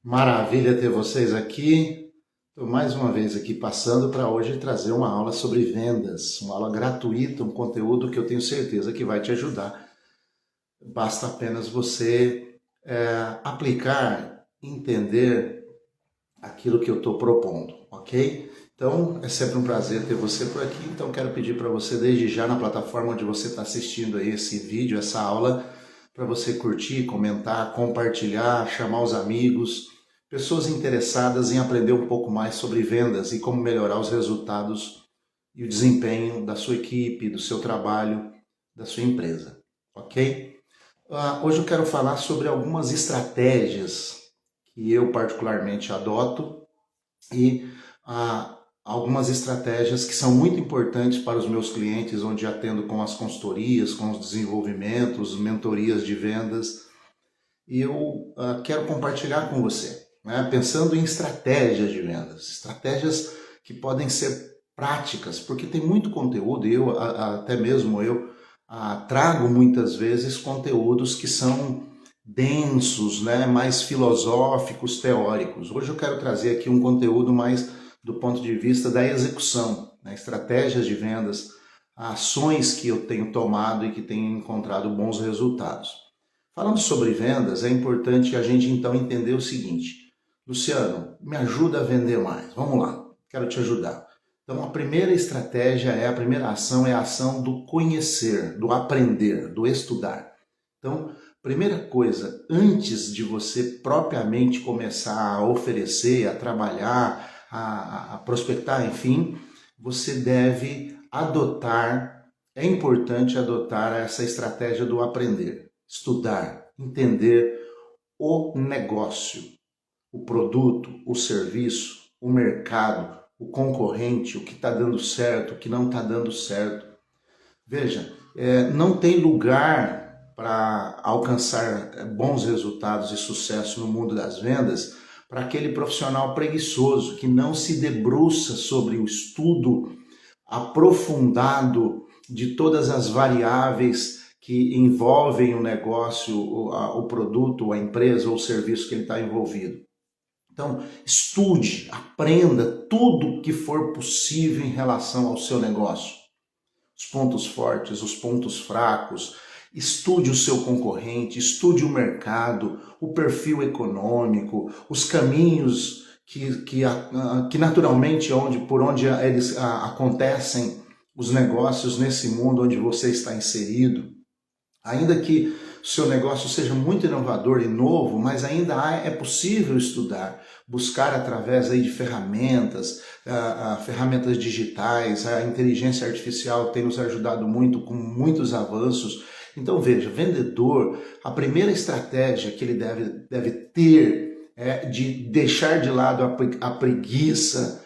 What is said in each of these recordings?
Maravilha ter vocês aqui. Estou mais uma vez aqui passando para hoje trazer uma aula sobre vendas, uma aula gratuita, um conteúdo que eu tenho certeza que vai te ajudar. Basta apenas você aplicar, entender aquilo que eu estou propondo, ok? Então é sempre um prazer ter você por aqui. Então quero pedir para você desde já na plataforma onde você está assistindo aí esse vídeo, essa aula, para você curtir, comentar, compartilhar, chamar os amigos, pessoas interessadas em aprender um pouco mais sobre vendas e como melhorar os resultados e o desempenho da sua equipe, do seu trabalho, da sua empresa, ok? Hoje eu quero falar sobre algumas estratégias que eu particularmente adoto e algumas estratégias que são muito importantes para os meus clientes, onde atendo com as consultorias, com os desenvolvimentos, mentorias de vendas, e eu quero compartilhar com você, né? Pensando em estratégias de vendas, estratégias que podem ser práticas, porque tem muito conteúdo, e eu, até mesmo eu, trago muitas vezes conteúdos que são densos, né? Mais filosóficos, teóricos. Hoje eu quero trazer aqui um conteúdo mais do ponto de vista da execução, né? Estratégias de vendas, ações que eu tenho tomado e que tenho encontrado bons resultados. Falando sobre vendas, é importante a gente então entender o seguinte: Luciano, me ajuda a vender mais. Vamos lá, quero te ajudar. Então a primeira estratégia a primeira ação é a ação do conhecer, do aprender, do estudar. Então, primeira coisa, antes de você propriamente começar a oferecer, a trabalhar, a prospectar, enfim, você deve adotar, é importante adotar essa estratégia do aprender, estudar, entender o negócio, o produto, o serviço, o mercado, o concorrente, o que está dando certo, o que não está dando certo. Veja, não tem lugar para alcançar bons resultados e sucesso no mundo das vendas para aquele profissional preguiçoso que não se debruça sobre o estudo aprofundado de todas as variáveis que envolvem o negócio, o produto, a empresa ou o serviço que ele está envolvido. Então, estude, aprenda tudo que for possível em relação ao seu negócio. Os pontos fortes, os pontos fracos, estude o seu concorrente, estude o mercado, o perfil econômico, os caminhos que naturalmente por onde eles acontecem os negócios nesse mundo onde você está inserido. Ainda que o seu negócio seja muito inovador e novo, mas ainda é possível estudar, buscar através aí de ferramentas, ferramentas digitais, a inteligência artificial tem nos ajudado muito com muitos avanços. Então veja, vendedor, a primeira estratégia que ele deve ter é de deixar de lado a preguiça,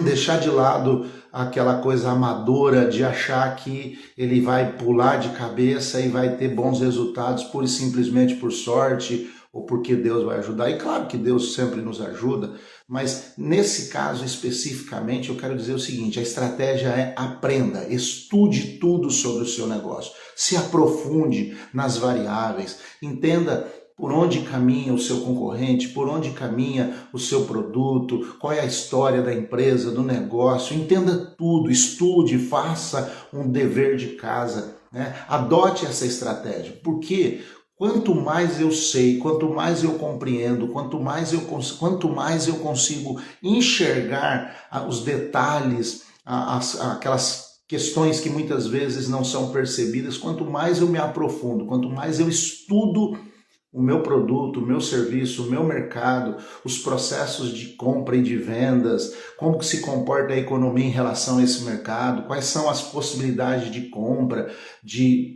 deixar de lado aquela coisa amadora de achar que ele vai pular de cabeça e vai ter bons resultados pura e simplesmente por sorte ou porque Deus vai ajudar. E claro que Deus sempre nos ajuda, mas nesse caso especificamente eu quero dizer o seguinte: a estratégia é aprenda, estude tudo sobre o seu negócio, se aprofunde nas variáveis, entenda por onde caminha o seu concorrente, por onde caminha o seu produto, qual é a história da empresa, do negócio, entenda tudo, estude, faça um dever de casa, né? Adote essa estratégia, porque quanto mais eu sei, quanto mais eu compreendo, quanto mais eu consigo enxergar os detalhes, aquelas questões que muitas vezes não são percebidas, quanto mais eu me aprofundo, quanto mais eu estudo o meu produto, o meu serviço, o meu mercado, os processos de compra e de vendas, como que se comporta a economia em relação a esse mercado, quais são as possibilidades de compra,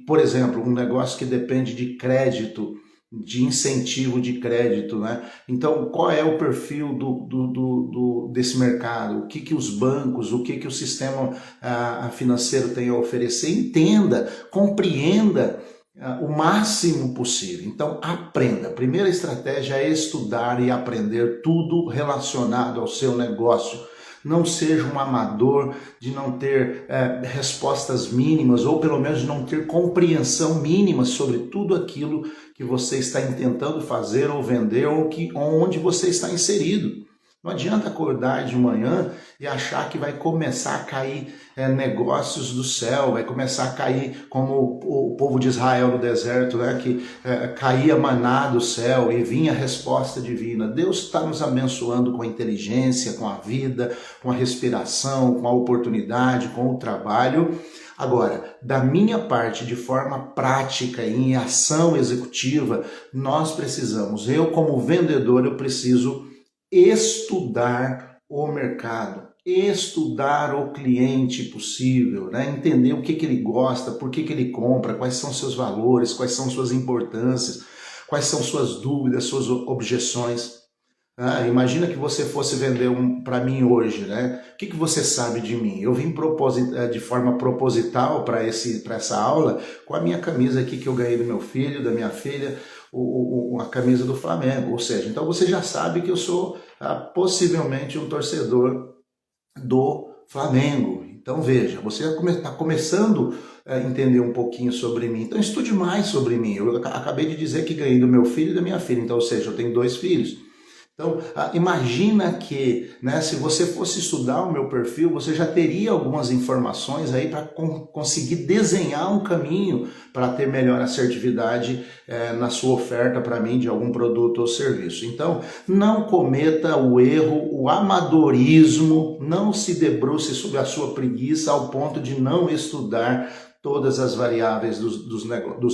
por exemplo, um negócio que depende de crédito, de incentivo de crédito, né? Então, qual é o perfil desse mercado? O que os bancos, o que o sistema financeiro tem a oferecer? Entenda, compreenda o máximo possível. Então, aprenda. A primeira estratégia é estudar e aprender tudo relacionado ao seu negócio. não seja um amador, de não ter respostas mínimas, ou pelo menos de não ter compreensão mínima sobre tudo aquilo que você está tentando fazer ou vender, ou onde você está inserido. Não adianta acordar de manhã e achar que vai começar a cair negócios do céu, vai começar a cair como o povo de Israel no deserto, né, que caía maná do céu e vinha a resposta divina. Deus está nos abençoando com a inteligência, com a vida, com a respiração, com a oportunidade, com o trabalho. Agora, da minha parte, de forma prática, em ação executiva, nós precisamos, eu como vendedor, eu preciso estudar o mercado, estudar o cliente possível, né? Entender o que ele gosta, por que ele compra, quais são seus valores, quais são suas importâncias, quais são suas dúvidas, suas objeções. Imagina que você fosse vender para mim hoje, né? O que você sabe de mim? Eu vim de forma proposital para essa aula com a minha camisa aqui que eu ganhei do meu filho, da minha filha, a camisa do Flamengo. Ou seja, então você já sabe que eu sou possivelmente um torcedor do Flamengo. Então veja, você está começando a entender um pouquinho sobre mim. Então estude mais sobre mim. Eu acabei de dizer que ganhei do meu filho e da minha filha. Então, ou seja, eu tenho 2 filhos. Então, imagina que, né, se você fosse estudar o meu perfil, você já teria algumas informações aí para conseguir desenhar um caminho para ter melhor assertividade na sua oferta para mim de algum produto ou serviço. Então, não cometa o erro, o amadorismo, não se debruce sobre a sua preguiça ao ponto de não estudar todas as variáveis dos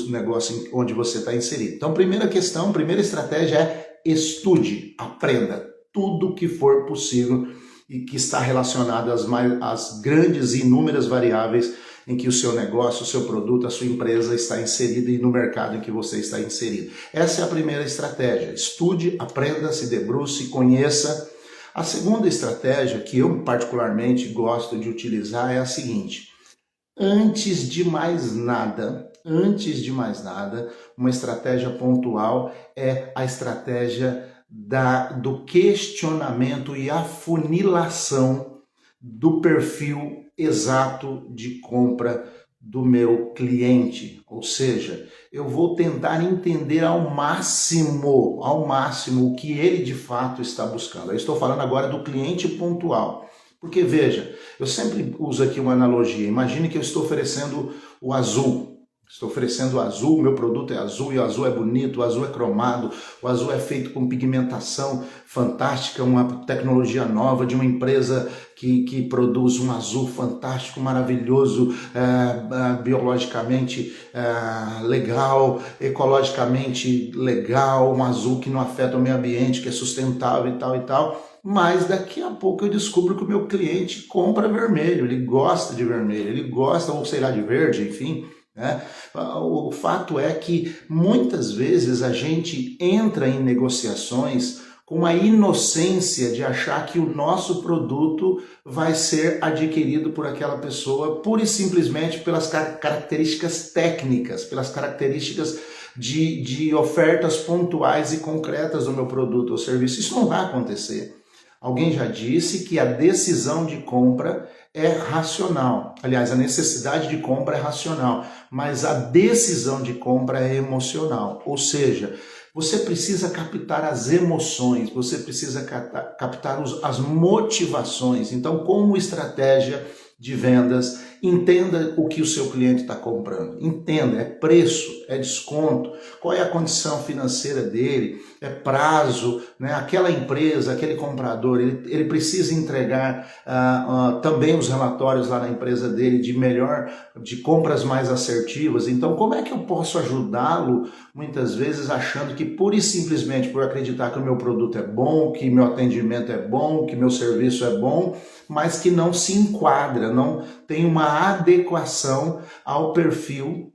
negócios onde você está inserido. Então, primeira estratégia é estude, aprenda tudo que for possível e que está relacionado às grandes e inúmeras variáveis em que o seu negócio, o seu produto, a sua empresa está inserida e no mercado em que você está inserido. Essa é a primeira estratégia. Estude, aprenda, se debruce, conheça. A segunda estratégia que eu particularmente gosto de utilizar é a seguinte: antes de mais nada, uma estratégia pontual é a estratégia do questionamento e afunilação do perfil exato de compra do meu cliente. Ou seja, eu vou tentar entender ao máximo o que ele de fato está buscando. Eu estou falando agora do cliente pontual. Porque veja, eu sempre uso aqui uma analogia. Imagine que eu estou oferecendo o azul. O meu produto é azul e o azul é bonito, o azul é cromado, o azul é feito com pigmentação fantástica, uma tecnologia nova de uma empresa que produz um azul fantástico, maravilhoso, biologicamente legal, ecologicamente legal, um azul que não afeta o meio ambiente, que é sustentável e tal e tal. Mas daqui a pouco eu descubro que o meu cliente compra vermelho, ele gosta de vermelho, ele gosta, ou sei lá, de verde, enfim. Né? O fato é que muitas vezes a gente entra em negociações com a inocência de achar que o nosso produto vai ser adquirido por aquela pessoa pura e simplesmente pelas características técnicas, pelas características de ofertas pontuais e concretas do meu produto ou serviço. Isso não vai acontecer. Alguém já disse que a decisão de compra é racional. Aliás, a necessidade de compra é racional, mas a decisão de compra é emocional. Ou seja, você precisa captar as emoções, você precisa captar as motivações. Então, como estratégia de vendas, entenda o que o seu cliente está comprando. Entenda, é preço, é desconto, qual é a condição financeira dele, é prazo, né? Aquela empresa, aquele comprador, ele precisa entregar também os relatórios lá na empresa dele de compras mais assertivas. Então, como é que eu posso ajudá-lo, muitas vezes achando que pura e simplesmente por acreditar que o meu produto é bom, que meu atendimento é bom, que meu serviço é bom, mas que não se enquadra, não tem uma adequação ao perfil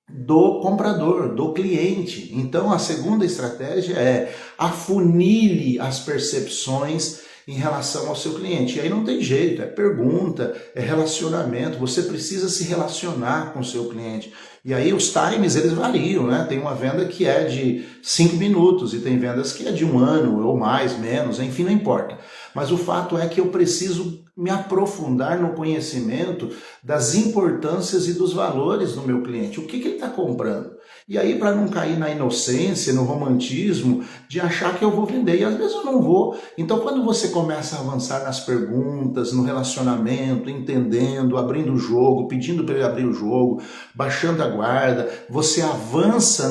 do comprador, do cliente. Então, a segunda estratégia é afunile as percepções em relação ao seu cliente. E aí não tem jeito, é pergunta, é relacionamento, você precisa se relacionar com o seu cliente. E aí os times, eles variam, né? Tem uma venda que é de 5 minutos e tem vendas que é de 1 ano ou mais, menos, enfim, não importa. mas o fato é que eu preciso me aprofundar no conhecimento das importâncias e dos valores do meu cliente. O que ele está comprando? E aí, para não cair na inocência, no romantismo, de achar que eu vou vender, e às vezes eu não vou. Então, quando você começa a avançar nas perguntas, no relacionamento, entendendo, abrindo o jogo, pedindo para ele abrir o jogo, baixando a guarda, você avança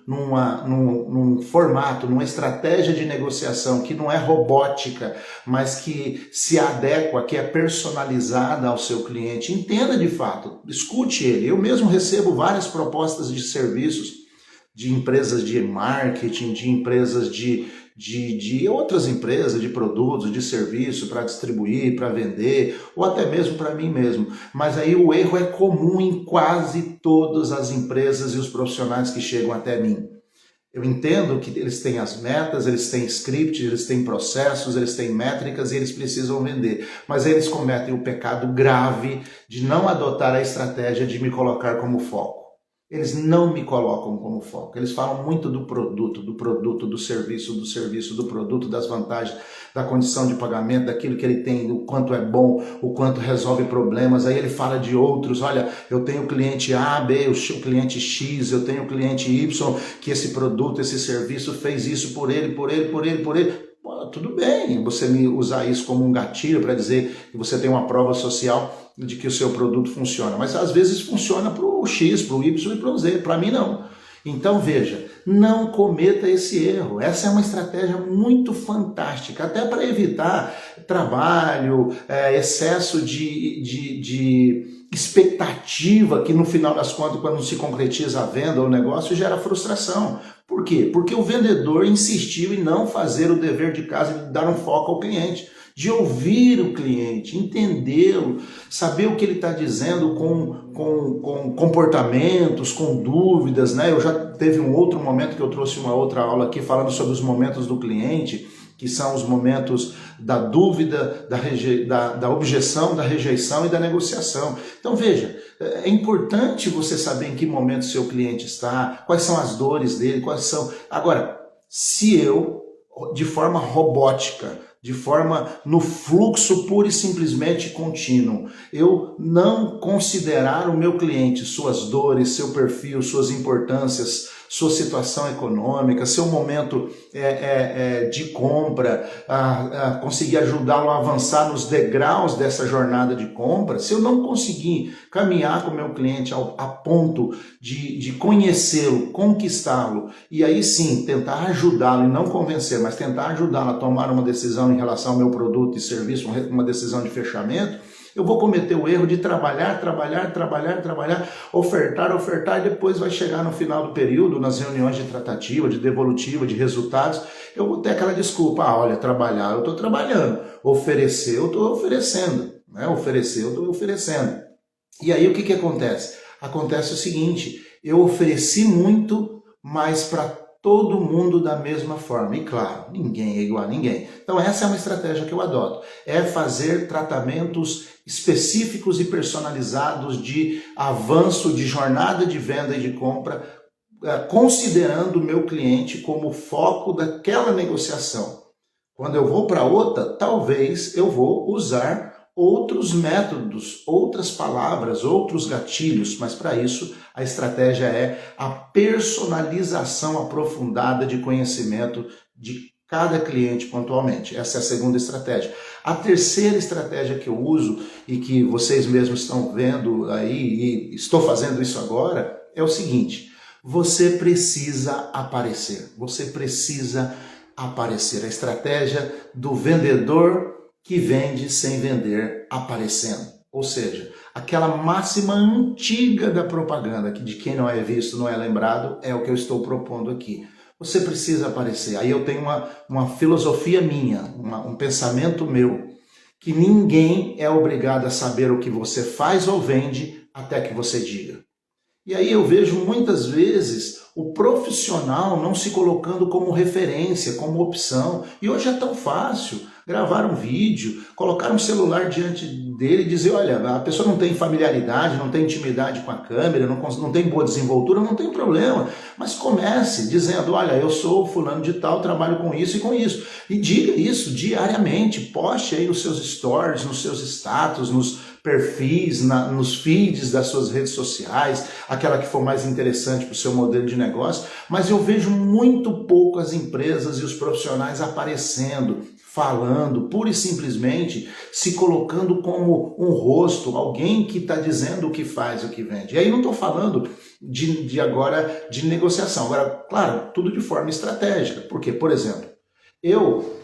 num formato, numa estratégia de negociação que não é robótica, mas que se adequa, que é personalizada ao seu cliente. Entenda de fato, escute ele. Eu mesmo recebo várias propostas de serviços de empresas de marketing, de empresas de outras empresas, de produtos, de serviço para distribuir, para vender, ou até mesmo para mim mesmo. Mas aí o erro é comum em quase todas as empresas e os profissionais que chegam até mim. Eu entendo que eles têm as metas, eles têm script, eles têm processos, eles têm métricas e eles precisam vender. Mas eles cometem o pecado grave de não adotar a estratégia de me colocar como foco. Eles não me colocam como foco. Eles falam muito do produto, do serviço, do produto, das vantagens, da condição de pagamento, daquilo que ele tem, o quanto é bom, o quanto resolve problemas. Aí ele fala de outros. Olha, eu tenho o cliente A, B, o cliente X, eu tenho o cliente Y, que esse produto, esse serviço fez isso por ele. Pô, tudo bem você me usar isso como um gatilho para dizer que você tem uma prova social de que o seu produto funciona, mas às vezes funciona para o X, para o Y e para o Z, para mim não. Então veja, não cometa esse erro. Essa é uma estratégia muito fantástica, até para evitar trabalho, excesso de expectativa que no final das contas, quando se concretiza a venda ou o negócio, gera frustração. Por quê? Porque o vendedor insistiu em não fazer o dever de casa de dar um foco ao cliente, de ouvir o cliente, entendê-lo, saber o que ele está dizendo com comportamentos, com dúvidas, né? Eu já teve um outro momento que eu trouxe uma outra aula aqui falando sobre os momentos do cliente, que são os momentos da dúvida, da objeção, da rejeição e da negociação. Então veja, é importante você saber em que momento seu cliente está, quais são as dores dele, quais são... Agora, se eu, de forma robótica, de forma no fluxo pura e simplesmente contínuo, eu não considerar o meu cliente, suas dores, seu perfil, suas importâncias, sua situação econômica, seu momento de compra, conseguir ajudá-lo a avançar nos degraus dessa jornada de compra, se eu não conseguir caminhar com o meu cliente a ponto de conhecê-lo, conquistá-lo, e aí sim tentar ajudá-lo, e não convencer, mas tentar ajudá-lo a tomar uma decisão em relação ao meu produto e serviço, uma decisão de fechamento, eu vou cometer o erro de trabalhar, ofertar, e depois vai chegar no final do período, nas reuniões de tratativa, de devolutiva, de resultados, eu vou ter aquela desculpa, olha, trabalhar, eu estou trabalhando, oferecer, eu estou oferecendo, né? Oferecer, eu estou oferecendo. E aí o que acontece? Acontece o seguinte, eu ofereci muito, mas para todo mundo da mesma forma. E claro, ninguém é igual a ninguém. Então essa é uma estratégia que eu adoto. É fazer tratamentos específicos e personalizados de avanço, de jornada de venda e de compra, considerando o meu cliente como foco daquela negociação. Quando eu vou para outra, talvez eu vou usar outros métodos, outras palavras, outros gatilhos, mas para isso a estratégia é a personalização aprofundada de conhecimento de cada cliente pontualmente. Essa é a segunda estratégia. A terceira estratégia que eu uso e que vocês mesmos estão vendo aí, e estou fazendo isso agora, é o seguinte: você precisa aparecer. Você precisa aparecer. A estratégia do vendedor que vende sem vender aparecendo. Ou seja, aquela máxima antiga da propaganda, que de quem não é visto não é lembrado, é o que eu estou propondo aqui. Você precisa aparecer. Aí eu tenho uma filosofia minha, um pensamento meu, que ninguém é obrigado a saber o que você faz ou vende até que você diga. E aí eu vejo muitas vezes o profissional não se colocando como referência, como opção. E hoje é tão fácil. gravar um vídeo, colocar um celular diante dele e dizer, olha, a pessoa não tem familiaridade, não tem intimidade com a câmera, não tem boa desenvoltura, não tem problema. Mas comece dizendo, olha, eu sou fulano de tal, trabalho com isso e com isso. E diga isso diariamente, poste aí nos seus stories, nos seus status, nos perfis, nos feeds das suas redes sociais, aquela que for mais interessante para o seu modelo de negócio, mas eu vejo muito pouco as empresas e os profissionais aparecendo, falando, pura e simplesmente se colocando como um rosto, alguém que está dizendo o que faz, o que vende. E aí não estou falando agora de negociação, agora, claro, tudo de forma estratégica, porque, por exemplo, eu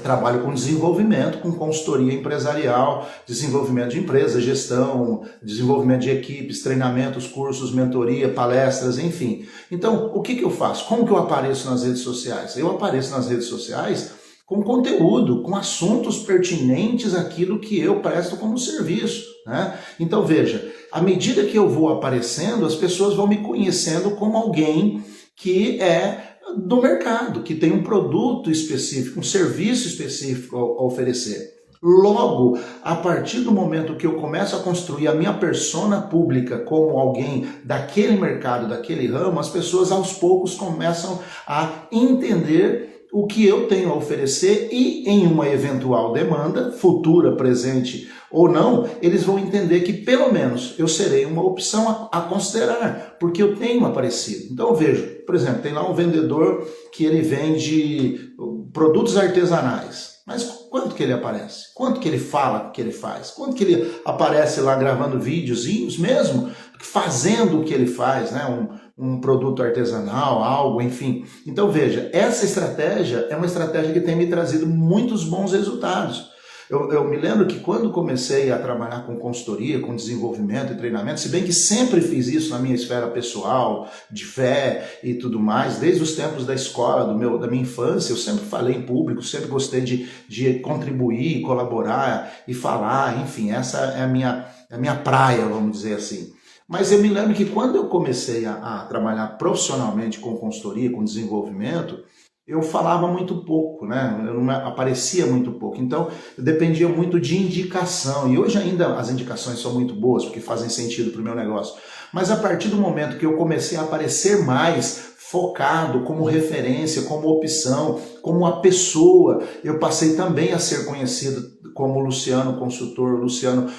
trabalho com desenvolvimento, com consultoria empresarial, desenvolvimento de empresas, gestão, desenvolvimento de equipes, treinamentos, cursos, mentoria, palestras, enfim. Então, o que eu faço? Como que eu apareço nas redes sociais? Eu apareço nas redes sociais com conteúdo, com assuntos pertinentes àquilo que eu presto como serviço, né? Então, veja, à medida que eu vou aparecendo, as pessoas vão me conhecendo como alguém que é do mercado, que tem um produto específico, um serviço específico a oferecer. Logo, a partir do momento que eu começo a construir a minha persona pública como alguém daquele mercado, daquele ramo, as pessoas aos poucos começam a entender o que eu tenho a oferecer e em uma eventual demanda, futura, presente ou não, eles vão entender que pelo menos eu serei uma opção a considerar, porque eu tenho aparecido. Então eu vejo, por exemplo, tem lá um vendedor que ele vende produtos artesanais, mas quanto que ele aparece? Quanto que ele fala que ele faz? Quanto que ele aparece lá gravando videozinhos mesmo, fazendo o que ele faz, né? Um produto artesanal, algo, enfim. Então veja, essa estratégia é uma estratégia que tem me trazido muitos bons resultados. Eu me lembro que quando comecei a trabalhar com consultoria, com desenvolvimento e treinamento, se bem que sempre fiz isso na minha esfera pessoal, de fé e tudo mais, desde os tempos da escola, da minha infância, eu sempre falei em público, sempre gostei de contribuir, colaborar e falar, enfim, essa é a minha praia, vamos dizer assim. Mas eu me lembro que quando eu comecei a trabalhar profissionalmente com consultoria, com desenvolvimento, eu falava muito pouco, né? Eu não aparecia muito pouco. Então, eu dependia muito de indicação. E hoje ainda as indicações são muito boas, porque fazem sentido para o meu negócio. Mas a partir do momento que eu comecei a aparecer mais focado, como referência, como opção, como uma pessoa, eu passei também a ser conhecido como Luciano, consultor, Luciano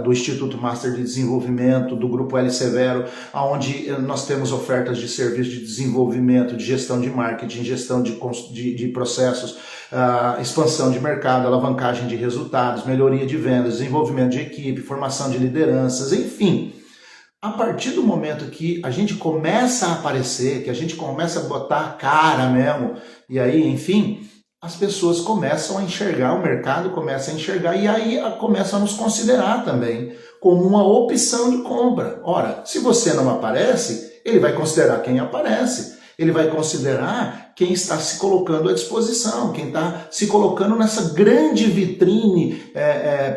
do Instituto Master de Desenvolvimento, do Grupo L Severo, onde nós temos ofertas de serviço de desenvolvimento, de gestão de marketing, gestão de processos, expansão de mercado, alavancagem de resultados, melhoria de vendas, desenvolvimento de equipe, formação de lideranças, enfim. A partir do momento que a gente começa a aparecer, que a gente começa a botar a cara mesmo, e aí, enfim, as pessoas começam a enxergar, o mercado começa a enxergar e aí começam a nos considerar também como uma opção de compra. Ora, se você não aparece, ele vai considerar quem aparece. Ele vai considerar quem está se colocando à disposição, quem está se colocando nessa grande vitrine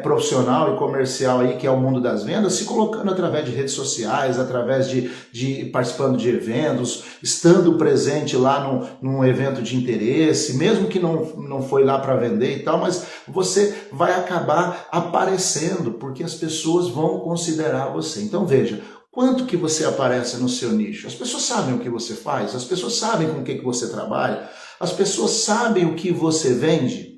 profissional e comercial aí, que é o mundo das vendas, se colocando através de redes sociais, através de participando de eventos, estando presente lá num evento de interesse, mesmo que não foi lá para vender e tal, mas você vai acabar aparecendo, porque as pessoas vão considerar você. Então veja, quanto que você aparece no seu nicho? As pessoas sabem o que você faz? As pessoas sabem com o que você trabalha? As pessoas sabem o que você vende?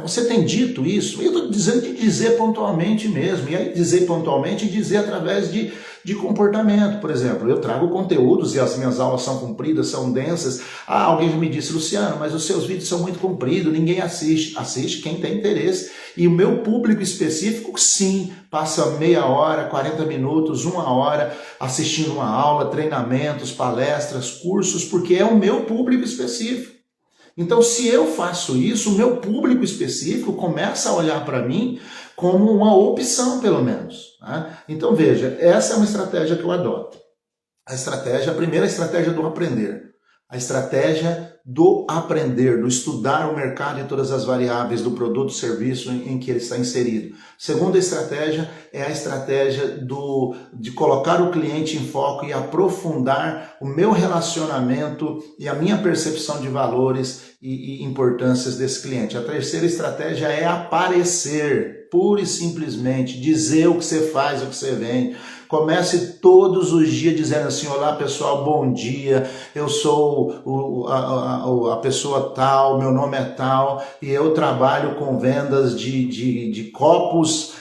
Você tem dito isso? Eu estou dizendo de dizer pontualmente mesmo. E aí dizer pontualmente e dizer através de comportamento. Por exemplo, eu trago conteúdos e as minhas aulas são compridas, são densas. Alguém me disse, Luciano, mas os seus vídeos são muito compridos, ninguém assiste. Assiste quem tem interesse. E o meu público específico, sim, passa meia hora, 40 minutos, 1 hora assistindo uma aula, treinamentos, palestras, cursos, porque é o meu público específico. Então, se eu faço isso, o meu público específico começa a olhar para mim como uma opção, pelo menos. Né? Então, veja, essa é uma estratégia que eu adoto. A primeira estratégia do aprender. A estratégia do aprender, do estudar o mercado e todas as variáveis do produto ou serviço em que ele está inserido. Segunda estratégia é a estratégia de colocar o cliente em foco e aprofundar o meu relacionamento e a minha percepção de valores e importâncias desse cliente. A terceira estratégia é aparecer, pura e simplesmente, dizer o que você faz, o que você vende. Comece todos os dias dizendo assim: olá pessoal, bom dia, eu sou a pessoa tal, meu nome é tal, e eu trabalho com vendas de copos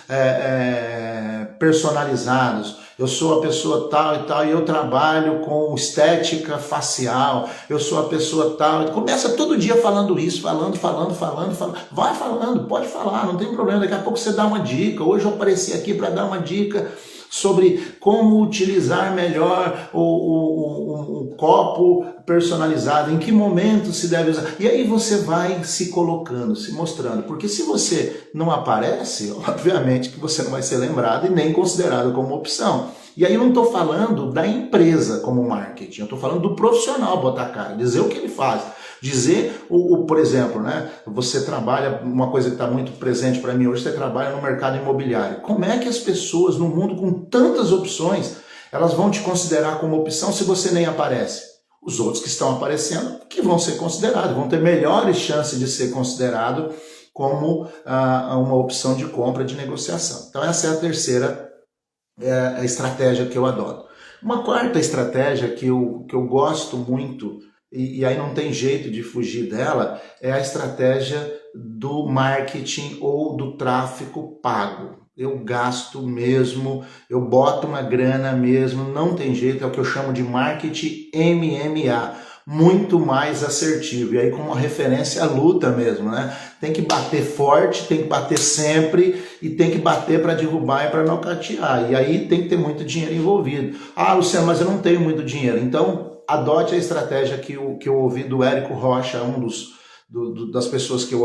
personalizados. Eu sou a pessoa tal e tal, e eu trabalho com estética facial, eu sou a pessoa tal. Começa todo dia falando isso, falando. Vai falando, pode falar, não tem problema. Daqui a pouco você dá uma dica. Hoje eu apareci aqui para dar uma dica sobre como utilizar melhor o copo personalizado, em que momento se deve usar. E aí você vai se colocando, se mostrando. Porque se você não aparece, obviamente que você não vai ser lembrado e nem considerado como opção. E aí eu não estou falando da empresa como marketing, eu estou falando do profissional botar a cara, dizer o que ele faz. Dizer, por exemplo, né, você trabalha, uma coisa que está muito presente para mim hoje, você trabalha no mercado imobiliário. Como é que as pessoas no mundo com tantas opções, elas vão te considerar como opção se você nem aparece? Os outros que estão aparecendo, que vão ser considerados, vão ter melhores chances de ser considerado como uma opção de compra, de negociação. Então essa é a terceira estratégia que eu adoto. Uma quarta estratégia que eu gosto muito, e aí não tem jeito de fugir dela, é a estratégia do marketing ou do tráfego pago. Eu gasto mesmo, eu boto uma grana mesmo, não tem jeito, é o que eu chamo de marketing MMA, muito mais assertivo. E aí com uma referência à luta mesmo, né? Tem que bater forte, tem que bater sempre e tem que bater para derrubar e para nocautear. E aí tem que ter muito dinheiro envolvido. Ah, Luciano, mas eu não tenho muito dinheiro. Então adote a estratégia que eu ouvi do Érico Rocha, um das pessoas que eu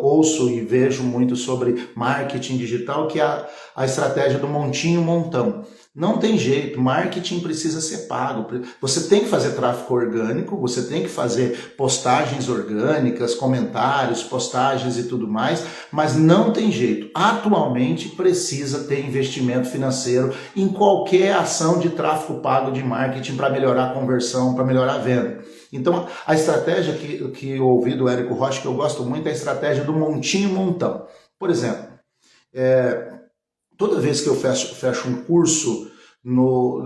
ouço e vejo muito sobre marketing digital, que é a estratégia do montinho montão. Não tem jeito, marketing precisa ser pago. Você tem que fazer tráfego orgânico, você tem que fazer postagens orgânicas, comentários, postagens e tudo mais, mas não tem jeito. Atualmente precisa ter investimento financeiro em qualquer ação de tráfego pago de marketing para melhorar a conversão, para melhorar a venda. Então, a estratégia que eu ouvi do Érico Rocha, que eu gosto muito, é a estratégia do montinho montão. Por exemplo, toda vez que eu fecho um curso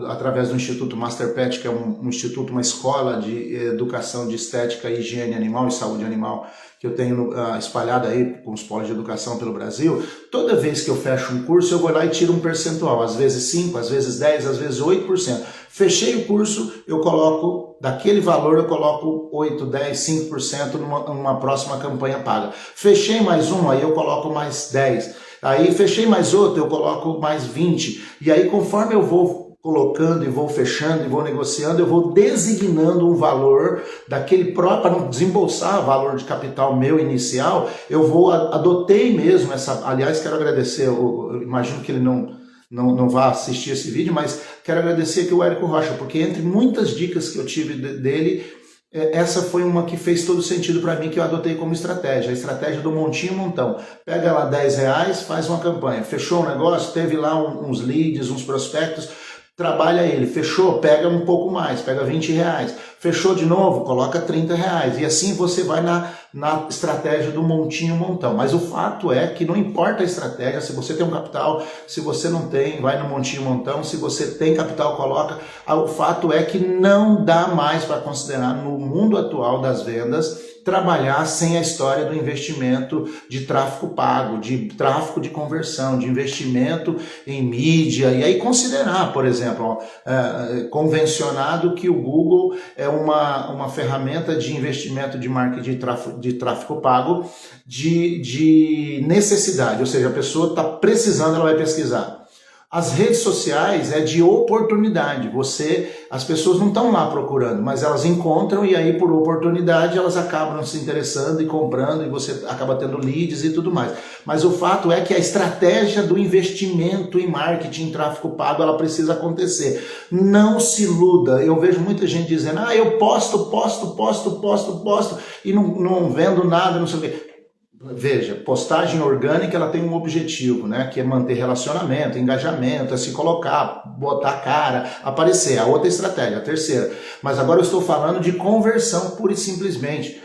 através do Instituto Masterpet, que é um instituto, uma escola de educação de estética, higiene animal e saúde animal, que eu tenho espalhado aí com os polos de educação pelo Brasil, toda vez que eu fecho um curso, eu vou lá e tiro um percentual, às vezes 5%, às vezes 10%, às vezes 8%. Fechei o curso, eu coloco, daquele valor eu coloco 8%, 10%, 5% numa próxima campanha paga. Fechei mais uma, aí eu coloco mais 10%. Aí fechei mais outro, eu coloco mais 20%. E aí conforme eu vou colocando e vou fechando e vou negociando, eu vou designando um valor daquele próprio, para não desembolsar o valor de capital meu inicial, adotei mesmo essa, aliás, quero agradecer, eu imagino que ele não vá assistir esse vídeo, mas quero agradecer aqui o Érico Rocha, porque entre muitas dicas que eu tive dele, essa foi uma que fez todo sentido para mim, que eu adotei como estratégia, a estratégia do montinho montão. Pega lá R$10, faz uma campanha, fechou um negócio, teve lá uns leads, uns prospectos, trabalha ele, fechou, pega um pouco mais, pega R$20, fechou de novo, coloca R$30, e assim você vai na estratégia do montinho montão. Mas o fato é que não importa a estratégia, se você tem um capital, se você não tem, vai no montinho montão, se você tem capital, coloca. O fato é que não dá mais para considerar no mundo atual das vendas trabalhar sem a história do investimento de tráfego pago, de tráfego de conversão, de investimento em mídia, e aí considerar, por exemplo, convencionado que o Google é uma ferramenta de investimento de marketing de tráfego pago de necessidade, ou seja, a pessoa está precisando, ela vai pesquisar. As redes sociais é de oportunidade. As pessoas não estão lá procurando, mas elas encontram e aí por oportunidade elas acabam se interessando e comprando e você acaba tendo leads e tudo mais. Mas o fato é que a estratégia do investimento em marketing, em tráfego pago, ela precisa acontecer. Não se iluda. Eu vejo muita gente dizendo, eu posto e não vendo nada, não sei o quê. Veja, postagem orgânica ela tem um objetivo, né? Que é manter relacionamento, engajamento, é se colocar, botar a cara, aparecer. A outra estratégia, a terceira. Mas agora eu estou falando de conversão pura e simplesmente.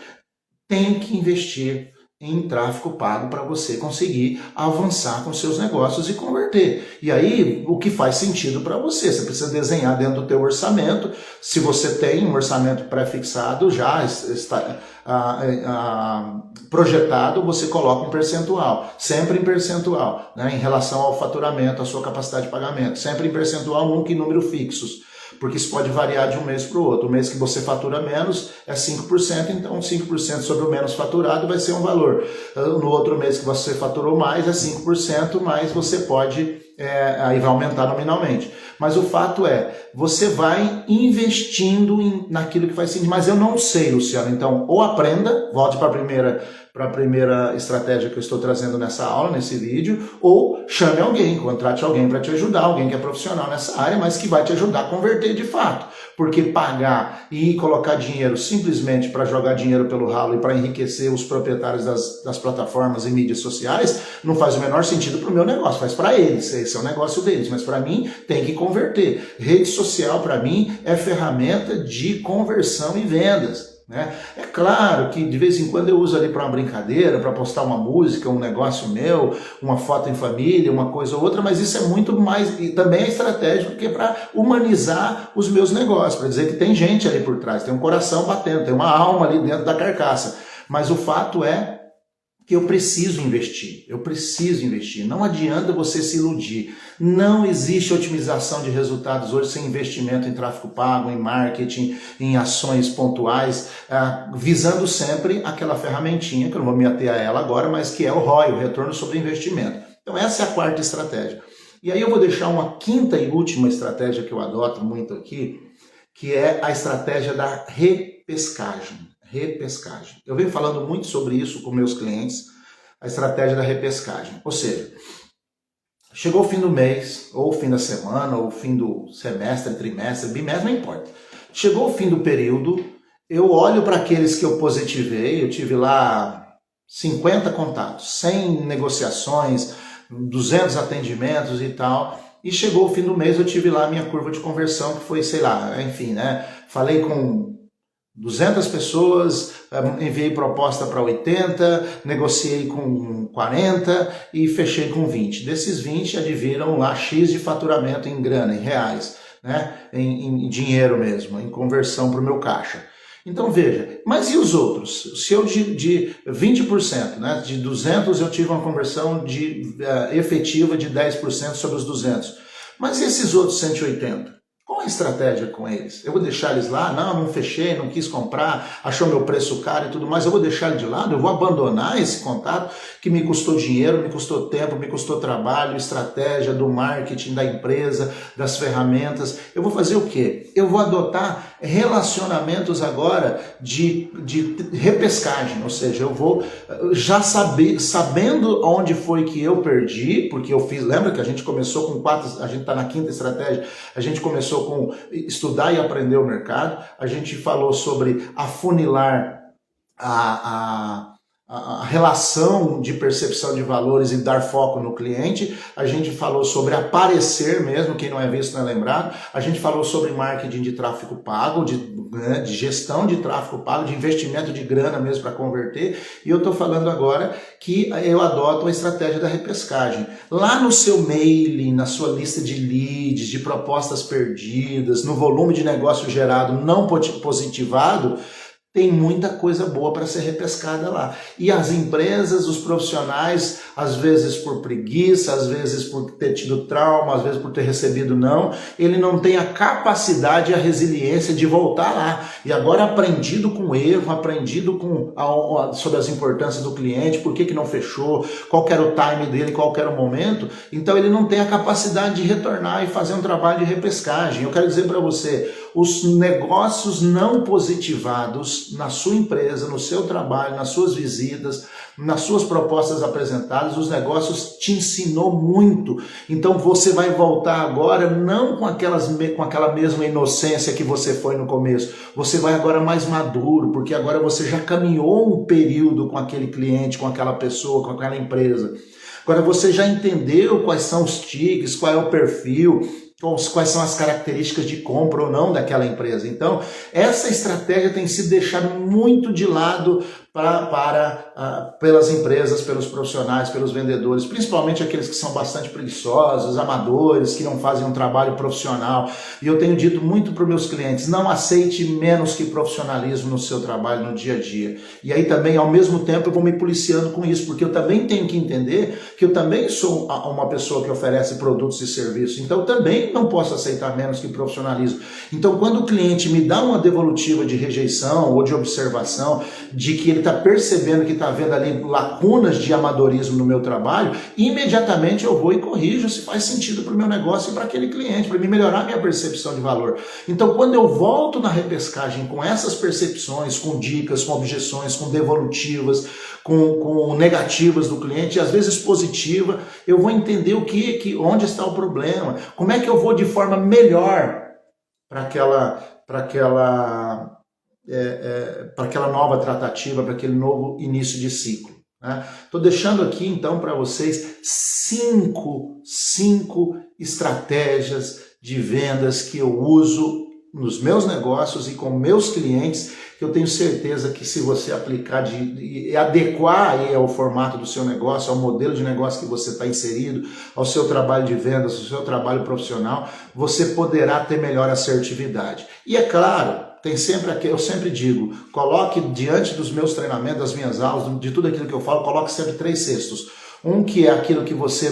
Tem que investir em tráfego pago para você conseguir avançar com seus negócios e converter. E aí, o que faz sentido para você? Você precisa desenhar dentro do teu orçamento. Se você tem um orçamento pré-fixado, já está projetado, você coloca um percentual, sempre em percentual, né, em relação ao faturamento, à sua capacidade de pagamento, sempre em percentual, nunca em número fixos. Porque isso pode variar de um mês para o outro. O mês que você fatura menos é 5%, então 5% sobre o menos faturado vai ser um valor. No outro mês que você faturou mais é 5%, mas você pode, aí vai aumentar nominalmente. Mas o fato é, você vai investindo naquilo que faz sentido. Mas eu não sei, Luciano, então ou aprenda, volte para a primeira estratégia que eu estou trazendo nessa aula, nesse vídeo, ou chame alguém, contrate alguém para te ajudar, alguém que é profissional nessa área, mas que vai te ajudar a converter de fato. Porque pagar e colocar dinheiro simplesmente para jogar dinheiro pelo ralo e para enriquecer os proprietários das plataformas e mídias sociais não faz o menor sentido para o meu negócio, faz para eles, esse é o negócio deles, mas para mim tem que converter. Rede social para mim é ferramenta de conversão e vendas. Né? É claro que de vez em quando eu uso ali para uma brincadeira, para postar uma música, um negócio meu, uma foto em família, uma coisa ou outra, mas isso é muito mais, e também é estratégico, porque é para humanizar os meus negócios, para dizer que tem gente ali por trás, tem um coração batendo, tem uma alma ali dentro da carcaça. Mas o fato é que eu preciso investir, não adianta você se iludir, não existe otimização de resultados hoje sem investimento em tráfego pago, em marketing, em ações pontuais, visando sempre aquela ferramentinha, que eu não vou me ater a ela agora, mas que é o ROI, o retorno sobre investimento. Então essa é a quarta estratégia. E aí eu vou deixar uma quinta e última estratégia que eu adoto muito aqui, que é a estratégia da repescagem. Repescagem. Eu venho falando muito sobre isso com meus clientes, a estratégia da repescagem. Ou seja, chegou o fim do mês, ou o fim da semana, ou o fim do semestre, trimestre, bimestre, não importa. Chegou o fim do período, eu olho para aqueles que eu positivei, eu tive lá 50 contatos, 100 negociações, 200 atendimentos e tal, e chegou o fim do mês, eu tive lá a minha curva de conversão, que foi, sei lá, enfim, né? Falei com 200 pessoas, enviei proposta para 80, negociei com 40 e fechei com 20. Desses 20 adviram lá X de faturamento em grana, em reais, né? Em dinheiro mesmo, em conversão para o meu caixa. Então veja, mas e os outros? Se eu de 20%, né? De 200 eu tive uma conversão efetiva de 10% sobre os 200. Mas e esses outros 180? Qual a estratégia com eles? Eu vou deixar eles lá? Não fechei, não quis comprar, achou meu preço caro e tudo mais, eu vou deixar ele de lado? Eu vou abandonar esse contato que me custou dinheiro, me custou tempo, me custou trabalho, estratégia do marketing, da empresa, das ferramentas. Eu vou fazer o quê? Eu vou adotar relacionamentos agora de repescagem, ou seja, eu vou já sabendo onde foi que eu perdi, porque eu fiz, lembra que a gente começou com 4, a gente está na quinta estratégia, a gente começou com estudar e aprender o mercado, a gente falou sobre afunilar a relação de percepção de valores e dar foco no cliente, a gente falou sobre aparecer mesmo, quem não é visto não é lembrado, a gente falou sobre marketing de tráfego pago, de gestão de tráfego pago, de investimento de grana mesmo para converter, e eu estou falando agora que eu adoto a estratégia da repescagem. Lá no seu mailing, na sua lista de leads, de propostas perdidas, no volume de negócio gerado não positivado, tem muita coisa boa para ser repescada lá. E as empresas, os profissionais, às vezes por preguiça, às vezes por ter tido trauma, às vezes por ter recebido não, ele não tem a capacidade e a resiliência de voltar lá. E agora aprendido com o erro, aprendido sobre as importâncias do cliente, por que não fechou, qual era o time dele, qual era o momento, então ele não tem a capacidade de retornar e fazer um trabalho de repescagem. Eu quero dizer para você, os negócios não positivados na sua empresa, no seu trabalho, nas suas visitas, nas suas propostas apresentadas, os negócios te ensinou muito. Então você vai voltar agora não com aquela mesma inocência que você foi no começo. Você vai agora mais maduro, porque agora você já caminhou um período com aquele cliente, com aquela pessoa, com aquela empresa. Agora você já entendeu quais são os tiques, qual é o perfil, quais são as características de compra ou não daquela empresa. Então, essa estratégia tem sido deixada muito de lado pelas empresas, pelos profissionais, pelos vendedores, principalmente aqueles que são bastante preguiçosos, amadores, que não fazem um trabalho profissional. E eu tenho dito muito para os meus clientes, não aceite menos que profissionalismo no seu trabalho, no dia a dia. E aí também, ao mesmo tempo, eu vou me policiando com isso, porque eu também tenho que entender que eu também sou uma pessoa que oferece produtos e serviços, então eu também não posso aceitar menos que profissionalismo. Então, quando o cliente me dá uma devolutiva de rejeição ou de observação, de que ele está percebendo que está vendo ali lacunas de amadorismo no meu trabalho, imediatamente eu vou e corrijo se faz sentido para o meu negócio e para aquele cliente, para me melhorar a minha percepção de valor. Então, quando eu volto na repescagem com essas percepções, com dicas, com objeções, com devolutivas, com negativas do cliente, e às vezes positiva, eu vou entender onde está o problema, como é que eu vou de forma melhor para aquela nova tratativa, para aquele novo início de ciclo. Estou deixando aqui então para vocês cinco estratégias de vendas que eu uso nos meus negócios e com meus clientes, que eu tenho certeza que se você aplicar e adequar aí ao formato do seu negócio, ao modelo de negócio que você está inserido, ao seu trabalho de vendas, ao seu trabalho profissional, você poderá ter melhor assertividade. E é claro, eu sempre digo, coloque diante dos meus treinamentos, das minhas aulas, de tudo aquilo que eu falo, coloque sempre 3 cestos. Um que é aquilo que você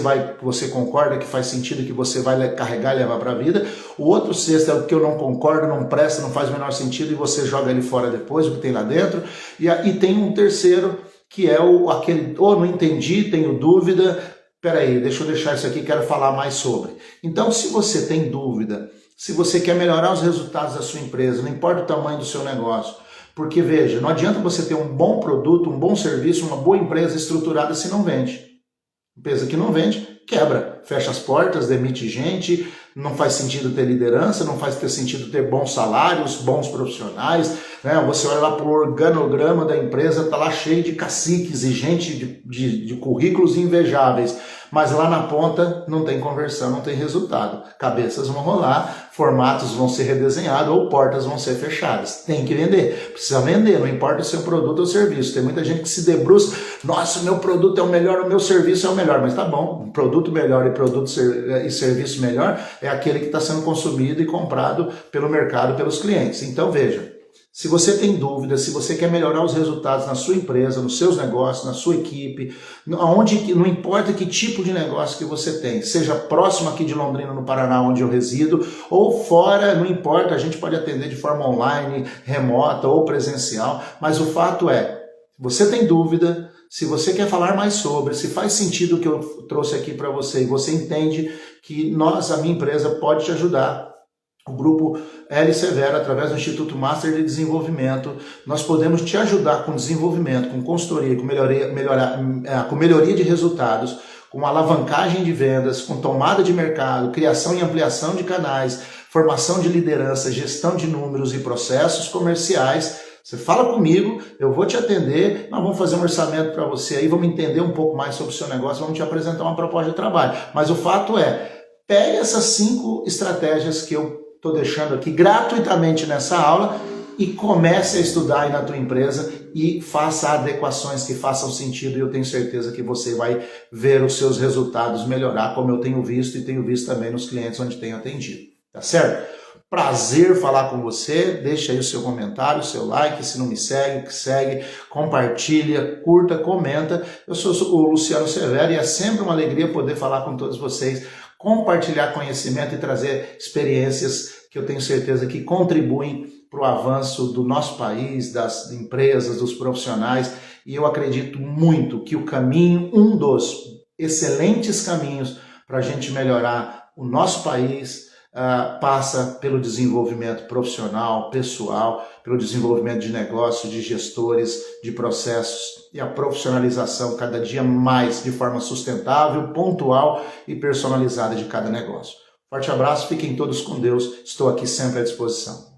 concorda, que faz sentido, que você vai carregar e levar para a vida. O outro cesto é o que eu não concordo, não presta, não faz o menor sentido e você joga ele fora depois, o que tem lá dentro. E tem um terceiro que é aquele, não entendi, tenho dúvida, peraí, deixa eu deixar isso aqui, quero falar mais sobre. Então, se você tem dúvida, se você quer melhorar os resultados da sua empresa, não importa o tamanho do seu negócio, porque veja, não adianta você ter um bom produto, um bom serviço, uma boa empresa estruturada se não vende. Empresa que não vende, quebra, fecha as portas, demite gente, não faz sentido ter liderança, não faz sentido ter bons salários, bons profissionais, né? Você olha lá para o organograma da empresa, está lá cheio de caciques e gente de currículos invejáveis, mas lá na ponta não tem conversão, não tem resultado. Cabeças vão rolar, formatos vão ser redesenhados ou portas vão ser fechadas. Tem que vender, precisa vender, não importa o seu produto ou serviço. Tem muita gente que se debruça, nossa, o meu produto é o melhor, o meu serviço é o melhor, mas tá bom, um produto melhor e serviço melhor é aquele que está sendo consumido e comprado pelo mercado, pelos clientes. Então veja, se você tem dúvidas, se você quer melhorar os resultados na sua empresa, nos seus negócios, na sua equipe, não importa que tipo de negócio que você tem, seja próximo aqui de Londrina, no Paraná, onde eu resido, ou fora, não importa, a gente pode atender de forma online, remota ou presencial, mas o fato é, você tem dúvida, se você quer falar mais sobre, se faz sentido o que eu trouxe aqui para você e você entende que a minha empresa, pode te ajudar, o grupo L Severo, através do Instituto Master de Desenvolvimento, nós podemos te ajudar com desenvolvimento, com consultoria, com melhoria de resultados, com alavancagem de vendas, com tomada de mercado, criação e ampliação de canais, formação de liderança, gestão de números e processos comerciais. Você fala comigo, eu vou te atender, nós vamos fazer um orçamento para você aí, vamos entender um pouco mais sobre o seu negócio, vamos te apresentar uma proposta de trabalho. Mas o fato é, pegue essas 5 estratégias que eu estou deixando aqui gratuitamente nessa aula e comece a estudar aí na tua empresa e faça adequações que façam sentido e eu tenho certeza que você vai ver os seus resultados melhorar, como eu tenho visto e tenho visto também nos clientes onde tenho atendido, tá certo? Prazer falar com você. Deixa aí o seu comentário, o seu like. Se não me segue, que segue, compartilha, curta, comenta. Eu sou o Luciano Severo e é sempre uma alegria poder falar com todos vocês, compartilhar conhecimento e trazer experiências que eu tenho certeza que contribuem para o avanço do nosso país, das empresas, dos profissionais. E eu acredito muito que o caminho, um dos excelentes caminhos para a gente melhorar o nosso país, passa pelo desenvolvimento profissional, pessoal, pelo desenvolvimento de negócios, de gestores, de processos e a profissionalização cada dia mais de forma sustentável, pontual e personalizada de cada negócio. Forte abraço, fiquem todos com Deus, estou aqui sempre à disposição.